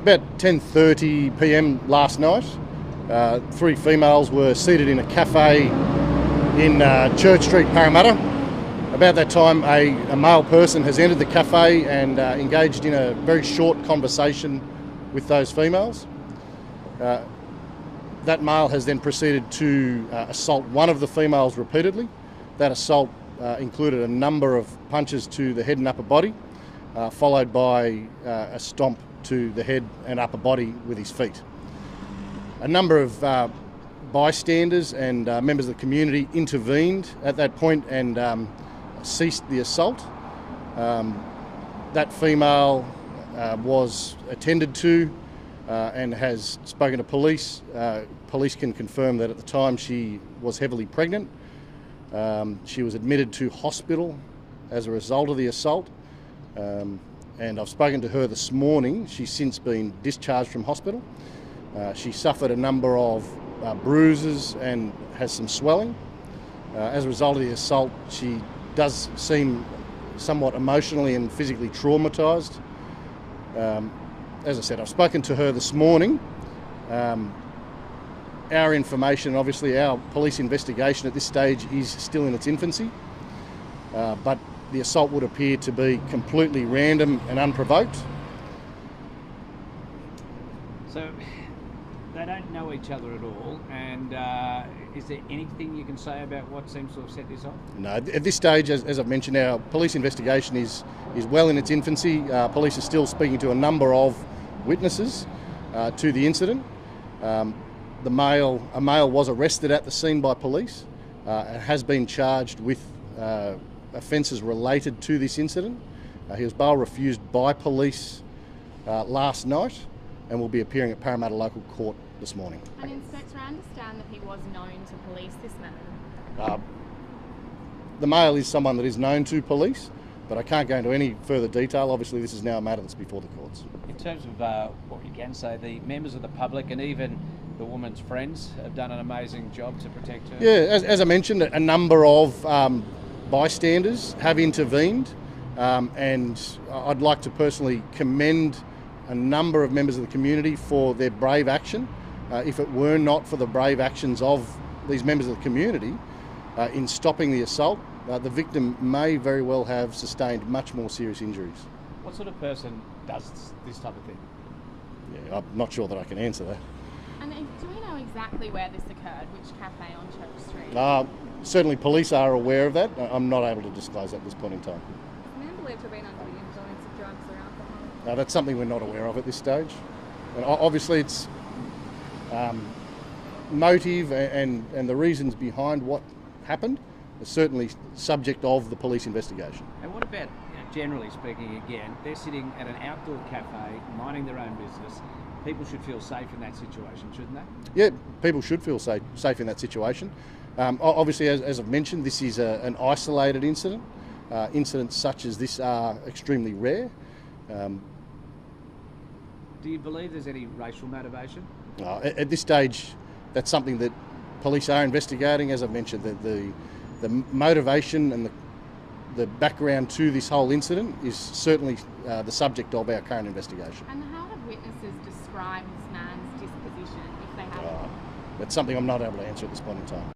About 10:30 p.m. last night, three females were seated in a cafe in Church Street, Parramatta. About that time, a male person has entered the cafe and engaged in a very short conversation with those females. That male has then proceeded to assault one of the females repeatedly. That assault included a number of punches to the head and upper body, followed by a stomp to the head and upper body with his feet. A number of bystanders and members of the community intervened at that point and ceased the assault. That female was attended to and has spoken to police. Police can confirm that at the time she was heavily pregnant. She was admitted to hospital as a result of the assault. And I've spoken to her this morning. She's since been discharged from hospital. She suffered a number of bruises and has some swelling. As a result of the assault, she does seem somewhat emotionally and physically traumatised. As I said, I've spoken to her this morning. Our information, obviously our police investigation at this stage is still in its infancy, but the assault would appear to be completely random and unprovoked. So they don't know each other at all, and is there anything you can say about what seems to have set this off? No, at this stage, as I've mentioned, our police investigation is well in its infancy. Police are still speaking to a number of witnesses to the incident. A male was arrested at the scene by police and has been charged with offences related to this incident. He was bail refused by police last night and will be appearing at Parramatta Local Court this morning. And Inspector, I understand that he was known to police, this man. The male is someone that is known to police, but I can't go into any further detail. Obviously, this is now a matter that's before the courts. In terms of what you can say, the members of the public and even the woman's friends have done an amazing job to protect her. Yeah, as I mentioned, a number of bystanders have intervened, and I'd like to personally commend a number of members of the community for their brave action. If it were not for the brave actions of these members of the community in stopping the assault, the victim may very well have sustained much more serious injuries. What sort of person does this type of thing? Yeah, I'm not sure that I can answer that. And do we know exactly where this occurred, which cafe on Church Street? Certainly police are aware of that. I'm not able to disclose that at this point in time. Is the man believed to have been under the influence of drugs or alcohol? That's something we're not aware of at this stage. And obviously it's motive and the reasons behind what happened are certainly subject of the police investigation. And what about, generally speaking again, they're sitting at an outdoor cafe, minding their own business. People should feel safe in that situation, shouldn't they? Yeah, people should feel safe in that situation. Obviously, as I've mentioned, this is an isolated incident. Incidents such as this are extremely rare. Do you believe there's any racial motivation? At this stage, that's something that police are investigating. As I've mentioned, the motivation and the background to this whole incident is certainly the subject of our current investigation. And how have witnesses described this man's disposition, if they have? That's something I'm not able to answer at this point in time.